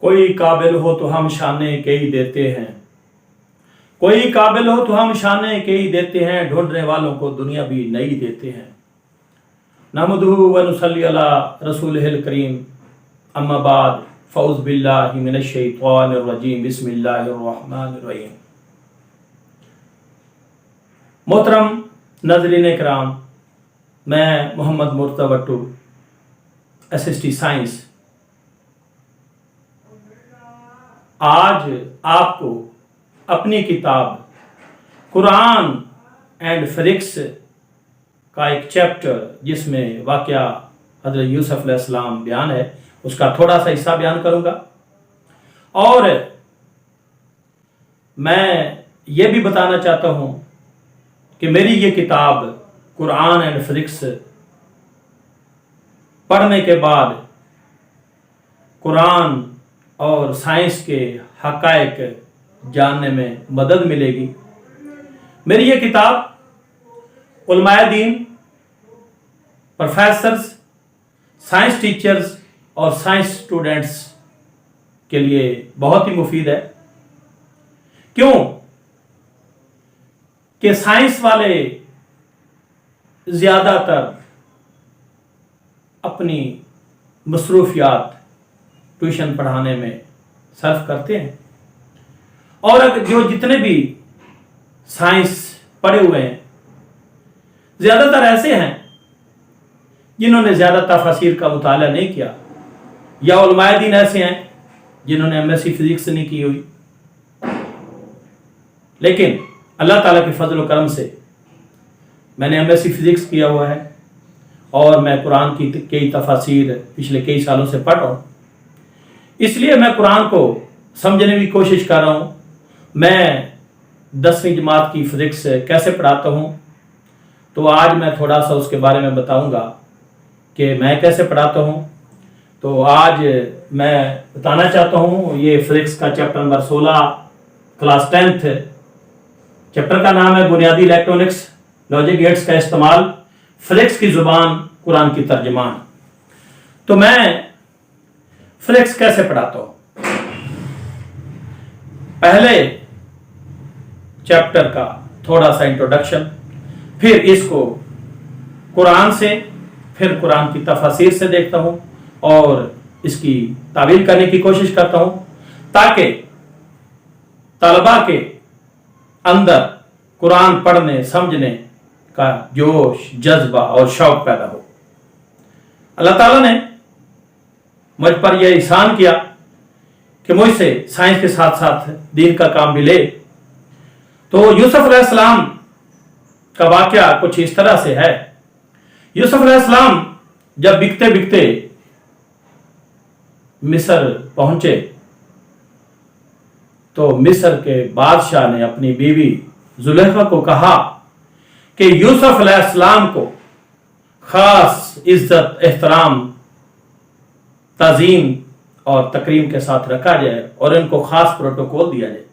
کوئی قابل ہو تو ہم شانے کے ہی دیتے ہیں، کوئی قابل ہو تو ہم شانے کے ہی دیتے ہیں، ڈھونڈنے والوں کو دنیا بھی نہیں دیتے ہیں۔ نحمدہ و نصلی علی رسولہ الکریم، اما بعد، فاعوذ باللہ من الشیطان الرجیم، بسم اللہ الرحمن الرحیم۔ محترم ناظرین کرام، میں محمد مرتضی بٹو، SST سائنس، آج آپ کو اپنی کتاب قرآن اینڈ فزکس کا ایک چیپٹر، جس میں واقعہ حضرت یوسف علیہ السلام بیان ہے، اس کا تھوڑا سا حصہ بیان کروں گا، اور میں یہ بھی بتانا چاہتا ہوں کہ میری یہ کتاب قرآن اینڈ فزکس پڑھنے کے بعد قرآن اور سائنس کے حقائق جاننے میں مدد ملے گی۔ میری یہ کتاب علماء دین، پروفیسرز، سائنس ٹیچرز اور سائنس اسٹوڈنٹس کے لیے بہت ہی مفید ہے۔ کیوں کہ سائنس والے زیادہ تر اپنی مصروفیات ٹیوشن پڑھانے میں صرف کرتے ہیں، اور جو جتنے بھی سائنس پڑھے ہوئے ہیں زیادہ تر ایسے ہیں جنہوں نے زیادہ تفاسیر کا مطالعہ نہیں کیا، یا علماء دین ایسے ہیں جنہوں نے MSc فزکس نہیں کی ہوئی۔ لیکن اللہ تعالیٰ کے فضل و کرم سے میں نے MSc فزکس کیا ہوا ہے، اور میں قرآن کی کئی تفاسیر پچھلے کئی سالوں سے پڑھ رہا ہوں، اس لیے میں قرآن کو سمجھنے کی کوشش کر رہا ہوں۔ میں 10ویں جماعت کی فزکس کیسے پڑھاتا ہوں، تو آج میں تھوڑا سا اس کے بارے میں بتاؤں گا کہ میں کیسے پڑھاتا ہوں۔ تو آج میں بتانا چاہتا ہوں، یہ فزکس کا chapter number 16، class 10th، chapter کا نام ہے بنیادی الیکٹرونکس، لاجک گیٹس کا استعمال، فزکس کی زبان، قرآن کی ترجمان۔ تو میں فزکس کیسے پڑھاتا ہوں؟ پہلے چیپٹر کا تھوڑا سا انٹروڈکشن، پھر اس کو قرآن سے، پھر قرآن کی تفاسیر سے دیکھتا ہوں اور اس کی تعویل کرنے کی کوشش کرتا ہوں، تاکہ طلباء کے اندر قرآن پڑھنے سمجھنے کا جوش، جذبہ اور شوق پیدا ہو۔ اللہ تعالیٰ نے مجھ پر یہ احسان کیا کہ مجھ سے سائنس کے ساتھ ساتھ دین کا کام بھی لے۔ تو یوسف علیہ السلام کا واقعہ کچھ اس طرح سے ہے۔ یوسف علیہ السلام جب بکتے بکتے مصر پہنچے، تو مصر کے بادشاہ نے اپنی بیوی زلیخا کو کہا کہ یوسف علیہ السلام کو خاص عزت، احترام، تعظیم اور تکریم کے ساتھ رکھا جائے، اور ان کو خاص پروٹوکول دیا جائے۔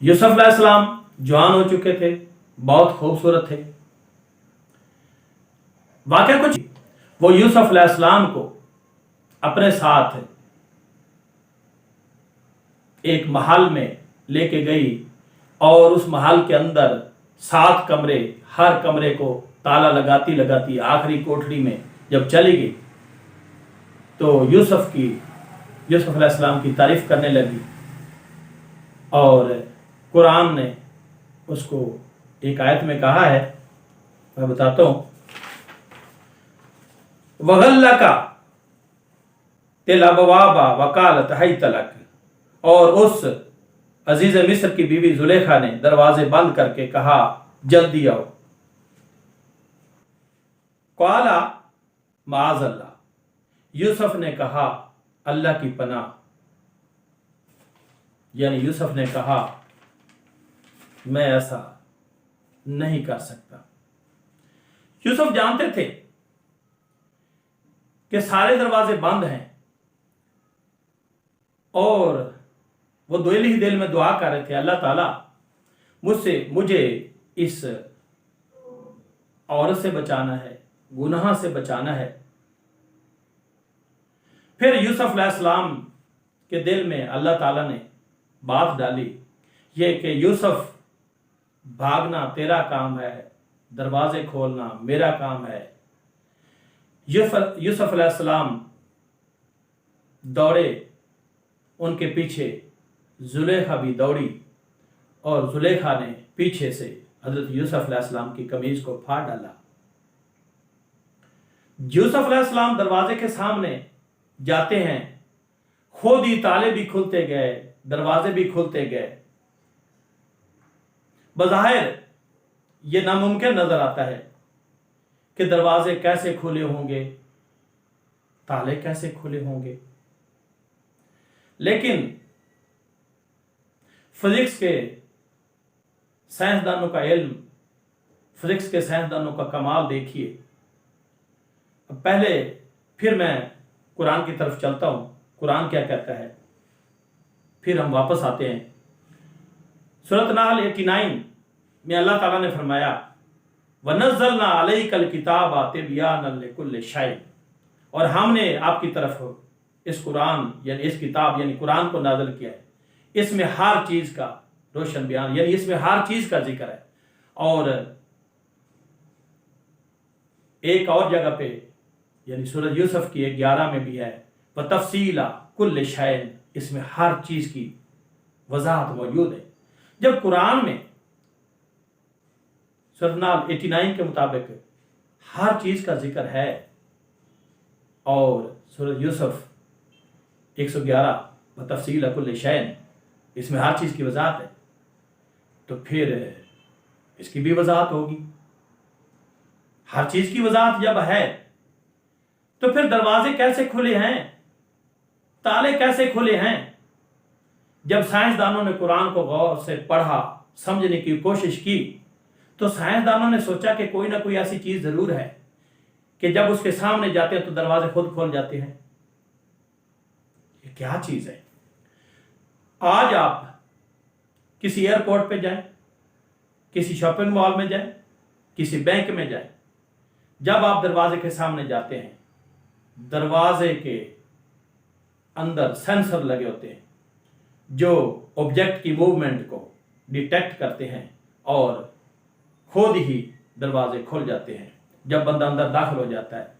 یوسف علیہ السلام جوان ہو چکے تھے، بہت خوبصورت تھے۔ واقعہ کچھ، وہ یوسف علیہ السلام کو اپنے ساتھ ایک محل میں لے کے گئی، اور اس محل کے اندر 7 کمرے، ہر کمرے کو تالا لگاتی لگاتی آخری کوٹھری میں جب چلی گئی، تو یوسف علیہ السلام کی تعریف کرنے لگی، اور قرآن نے اس کو ایک آیت میں کہا ہے، میں بتاتا ہوں، وَغَلَّقَ تِلْ أَبْوَابَ وَقَالَتْ هَيْتَ لَكَ، اور اس عزیز مصر کی بیوی زلیخا نے دروازے بند کر کے کہا، جلدی آؤ۔ قَالَ مَعَاذَ اللَّهِ، یوسف نے کہا اللہ کی پناہ، یعنی یوسف نے کہا میں ایسا نہیں کر سکتا۔ یوسف جانتے تھے کہ سارے دروازے بند ہیں، اور وہ دل ہی دل میں دعا کر رہے تھے، اللہ تعالیٰ مجھے اس عورت سے بچانا ہے، گناہ سے بچانا ہے۔ پھر یوسف علیہ السلام के दिल में अल्लाह ताला ने बात डाली, ये कि यूसुफ भागना तेरा काम है, दरवाजे खोलना मेरा काम है। यूसुफ अलैहिस्सलाम दौड़े, उनके पीछे जुलेखा भी दौड़ी और जुलेखा ने पीछे से हजरत यूसुफ अलैहिस्सलाम की कमीज को फाड़ डाला। यूसुफ अलैहिस्सलाम दरवाजे के सामने जाते हैं, खुद ही ताले भी खुलते गए, दरवाजे भी खुलते गए। बज़ाहिर ये नामुमकिन नजर आता है कि दरवाजे कैसे खुले होंगे, ताले कैसे खुले होंगे, लेकिन फिजिक्स के साइंसदानों का इल्म, फिजिक्स के साइंसदानों का कमाल देखिए। पहले फिर मैं कुरान की तरफ चलता हूं, कुरान क्या कहता है, फिर हम वापस आते हैं। सूरत नाल 89 में अल्लाह ताला ने फरमाया, वनज़्ज़लना अलैकल किताब तिबयानन लिकुल्लि शै, और हमने आपकी तरफ इस कुरान यानी इस किताब यानी कुरान को नाज़िल किया है, इसमें हर चीज का रोशन बयान, यानी इसमें हर चीज का जिक्र है। और एक और जगह पे यानी सूरत यूसुफ की 11 में भी है, व तफसीला कुल्ल शैन, इसमें हर चीज की वजाहत मौजूद है। जब कुरान में सूरत नाल 89 के मुताबिक हर चीज का जिक्र है और सूरत यूसुफ 111 व तफसीला कुल्ल शैन, इसमें हर चीज की वजाहत है, तो फिर इसकी भी वजाहत होगी। हर चीज की वजाहत जब है तो फिर दरवाजे कैसे खुले हैं, ताले कैसे खुले हैं? जब साइंसदानों ने कुरान को गौर से पढ़ा, समझने की कोशिश की, तो साइंसदानों ने सोचा कि कोई ना कोई ऐसी चीज जरूर है कि जब उसके सामने जाते हैं तो दरवाजे खुद खोल जाते हैं। ये क्या चीज है? आज आप किसी एयरपोर्ट पे जाएं, किसी शॉपिंग मॉल में जाएं, किसी बैंक में जाएं, जब आप दरवाजे के सामने जाते हैं, दरवाजे के अंदर सेंसर लगे होते हैं जो ऑब्जेक्ट की मूवमेंट को डिटेक्ट करते हैं और खुद ही दरवाजे खुल जाते हैं। जब बंदा अंदर दाखिल हो जाता है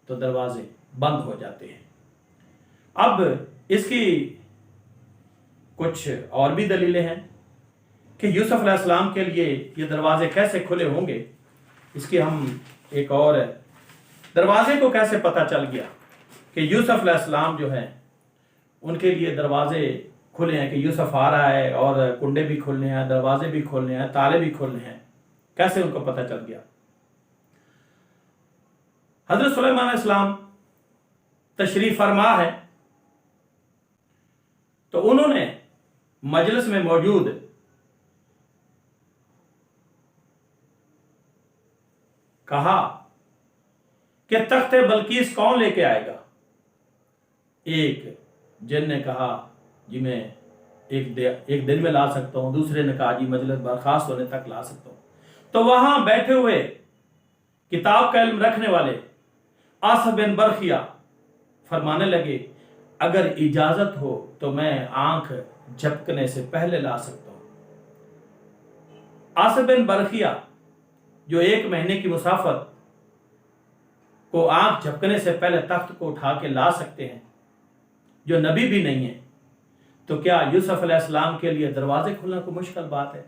तो दरवाजे बंद हो जाते हैं। अब इसकी कुछ और भी दलीलें हैं कि यूसुफ अलैहिस्सलाम के लिए ये दरवाजे कैसे खुले होंगे। इसकी हम एक और है, दरवाजे को कैसे पता चल गया कि यूसुफ अलैहिस्सलाम जो है उनके लिए दरवाजे खुले हैं, कि यूसुफ आ रहा है और कुंडे भी खोलने हैं, दरवाजे भी खोलने हैं, ताले भी खोलने हैं, कैसे उनको पता चल गया? हजरत सुलेमान अलैहिस्सलाम तशरीफ फरमा है तो उन्होंने मजलिस में मौजूद कहा कि तख्ते बल्कीस कौन लेके आएगा? एक जिन ने कहा जी मैं एक दिन में ला सकता हूं, दूसरे ने कहा जी मजलिस बर्खास्त होने तक ला सकता हूं। तो वहां बैठे हुए किताब का इल्म रखने वाले आसिफ बिन बरखिया फरमाने लगे, अगर इजाजत हो तो मैं आंख झपकने से पहले ला सकता हूं। आसिफ बिन बरखिया जो 1 महीने की मुसाफत को आंख झपकने से पहले तख्त को उठा के ला सकते हैं, जो नबी भी नहीं है, तो क्या यूसुफ अलैहिस्सलाम के लिए दरवाजे खुलना कोई मुश्किल बात है?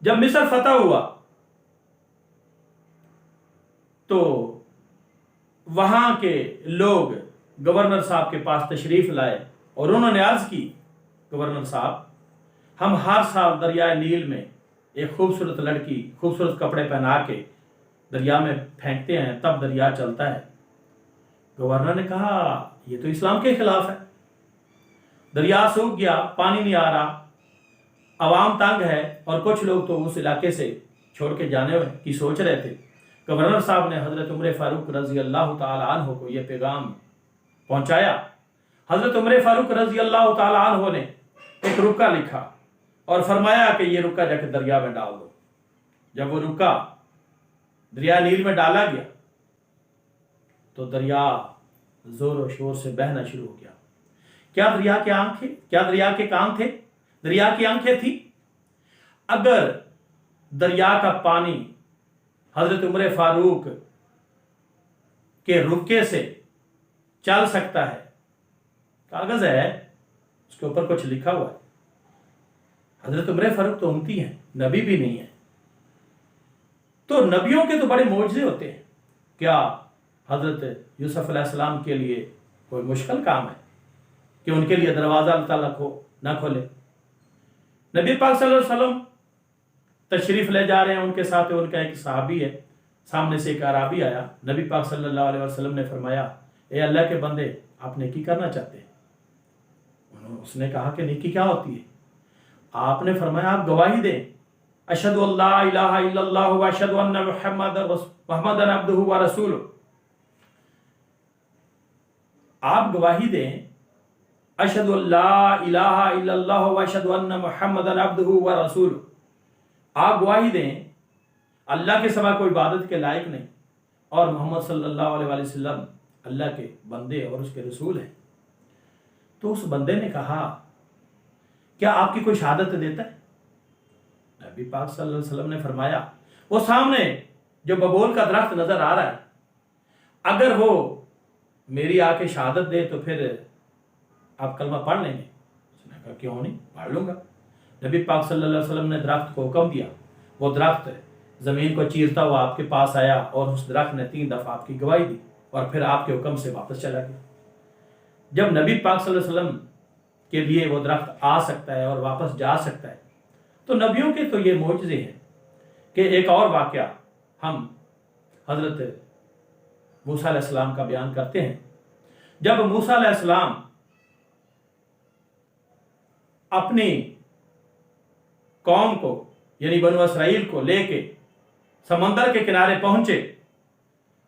जब मिस्र फतह हुआ तो वहां के लोग गवर्नर साहब के पास तशरीफ लाए और उन्होंने अर्ज की, गवर्नर साहब हम हर साल दरिया नील में एक खूबसूरत लड़की खूबसूरत कपड़े पहना के दरिया में फेंकते हैं, तब दरिया चलता है। गवर्नर ने कहा ये तो इस्लाम के खिलाफ है, दरिया सूख गया, पानी नहीं आ रहा, अवाम तंग है और कुछ लोग तो उस इलाके से छोड़ के जाने की सोच रहे थे। गवर्नर साहब ने हजरत उमर फारूक रजी अल्लाह ताला अन्हु को यह पैगाम पहुंचाया। हजरत उमर फारूक रजी अल्लाह ताला अन्हु ने एक रुका लिखा और फरमाया कि ये रुका जाके दरिया में डाल दो। जब वो रुका दरिया नील में डाला गया तो दरिया जोर और शोर से बहना शुरू हो गया। क्या दरिया के कान थे? दरिया की आंखें थी। अगर दरिया का पानी हजरत उमर फारूक के रुके से चल सकता है, कागज है उसके ऊपर कुछ लिखा हुआ है। हजरत उमर फारूक तो उम्मती हैं, नबी भी नहीं है। तो नबियों के तो बड़े मौजज़े होते हैं। क्या हजरत यूसुफ अलैहिस्सलाम के लिए कोई मुश्किल काम है कि उनके लिए दरवाज़ा अल्लाह ताला ना खोले? नबी पाक सल्लल्लाहु अलैहि वसल्लम तशरीफ ले जा रहे हैं, उनके साथ उनका एक सहाबी है, सामने से एक अराबी आया। नबी पाक सल्लल्लाहु अलैहि वसल्लम ने फरमाया, ए अल्लाह के बंदे, आप नेकी करना चाहते हैं? उसने कहा कि नेकी क्या होती है? आपने फरमाया, आप गवाही दें, अशहदु अल्ला इलाहा इल्लल्लाह व अशहदु अन्ना मुहम्मदन अब्दुहु व रसूलुहु। आप गवाही दें, अशहदु अल्ला इलाहा इल्लल्लाह व अशहदु अन्ना मुहम्मदन अब्दुहु व रसूलुहु। आप गवाही दें अल्लाह के सिवा कोई इबादत के लायक नहीं और मोहम्मद सल्लल्लाहु अलैहि वसल्लम अल्लाह के बंदे और उसके रसूल हैं। तो उस बंदे ने कहा, क्या आपकी कोई शहादत देता है? नबी पाक सल्लल्लाहु अलैहि वसल्लम ने फरमाया, वो सामने जो बबूल का दरख्त नजर आ रहा है, अगर वो मेरी आके शहादत दे तो फिर आप कलमा पढ़ लेंगे? उसने कहा, क्यों नहीं, पढ़ लूंगा। नबी पाक सल्लल्लाहु अलैहि वसल्लम ने दरख्त को हुक्म दिया, वो दरख्त जमीन को चीरता हुआ आपके पास आया और उस दरख्त ने 3 दफा आपकी गवाही दी और फिर आपके हुक्म से वापस चला गया। जब नबी पाक सल्लल्लाहु अलैहि वसल्लम के लिए वो दरख्त आ सकता है और वापस जा सकता है, तो नबियों के तो ये मौजज़े हैं। कि एक और वाक़या हम हजरत मूसा अलैहिस्सलाम का बयान करते हैं। जब मूसा अलैहिस्सलाम अपनी कौम को यानी बनु इसराइल को लेके समंदर के किनारे पहुंचे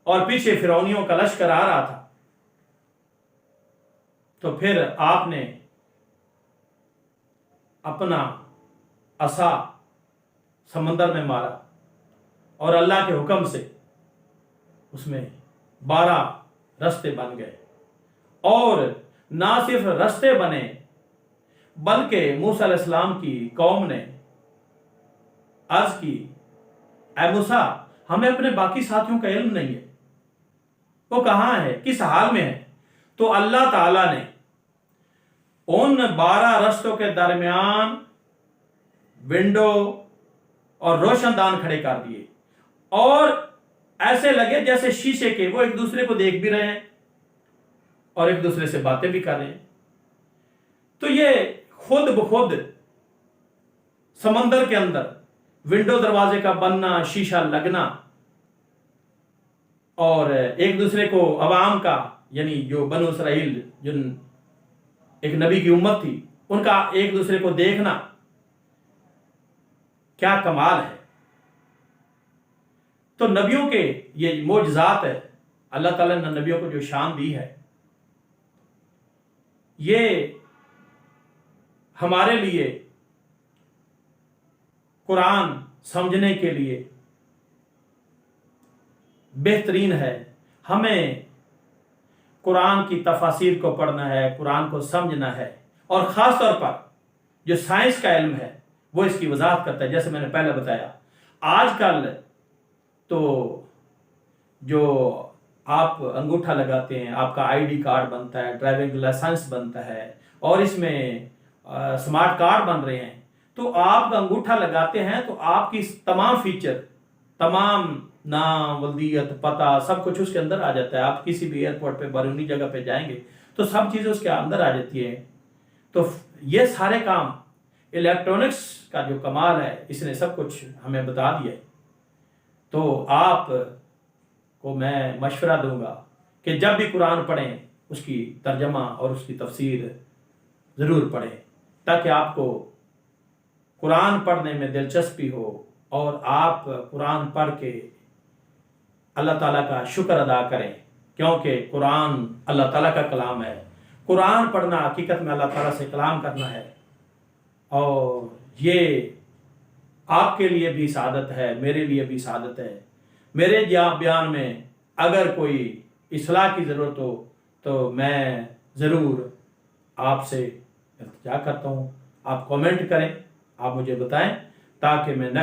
और पीछे फिरौनियों का लश्कर आ रहा था, तो फिर आपने अपना असा समंदर में मारा और अल्लाह के हुक्म से उसमें 12 रास्ते बन गए। और ना सिर्फ रास्ते बने बल्कि मूसा अलैहिस्सलाम की कौम ने अर्ज की, ऐ मूसा, हमें अपने बाकी साथियों का इल्म नहीं है, वो कहाँ है, किस हाल में है। तो अल्लाह ताला ने उन 12 रास्तों के दरमियान विंडो और रोशनदान खड़े कर दिए और ऐसे लगे जैसे शीशे के, वो एक दूसरे को देख भी रहे हैं और एक दूसरे से बातें भी कर रहे हैं। तो ये खुद ब खुद समंदर के अंदर विंडो दरवाजे का बनना, शीशा लगना और एक दूसरे को अवाम का यानी जो बनु इसराइल जो एक नबी की उम्मत थी उनका एक दूसरे को देखना, क्या कमाल है। तो नबियों के ये मोजज़ात है, अल्लाह ताला ने नबियों को जो शान दी है, ये हमारे लिए कुरान समझने के लिए बेहतरीन है। हमें कुरान की तफासीर को पढ़ना है, कुरान को समझना है और ख़ास तौर पर जो साइंस का इल्म है वो इसकी वजाहत करता है। जैसे मैंने पहले बताया, आजकल तो जो आप अंगूठा लगाते हैं, आपका आईडी कार्ड बनता है, ड्राइविंग लाइसेंस बनता है और इसमें स्मार्ट कार्ड बन रहे हैं। तो आप अंगूठा लगाते हैं तो आपकी तमाम फीचर, तमाम नाम, वल्दियत, पता, सब कुछ उसके अंदर आ जाता है। आप किसी भी एयरपोर्ट पे, बैरूनी जगह पे जाएंगे तो सब चीज़ें उसके अंदर आ जाती हैं। तो ये सारे काम इलेक्ट्रॉनिक्स का जो कमाल है, इसने सब कुछ हमें बता दिया है। तो आप को मैं मशवरा दूंगा कि जब भी कुरान पढ़ें उसकी तर्जमा और उसकी तफसीर ज़रूर पढ़ें, ताकि आपको कुरान पढ़ने में दिलचस्पी हो और आप कुरान पढ़ के अल्लाह ताला का शुक्र अदा करें, क्योंकि कुरान अल्लाह ताला का कलाम है। कुरान पढ़ना हकीकत में अल्लाह ताला से कलाम करना है और ये आपके लिए भी सादत है, मेरे लिए भी सादत है। मेरे बयान में अगर कोई इस्लाह की ज़रूरत हो तो मैं ज़रूर آپ سے التجا کرتا ہوں، آپ کامنٹ کریں، آپ مجھے بتائیں تاکہ میں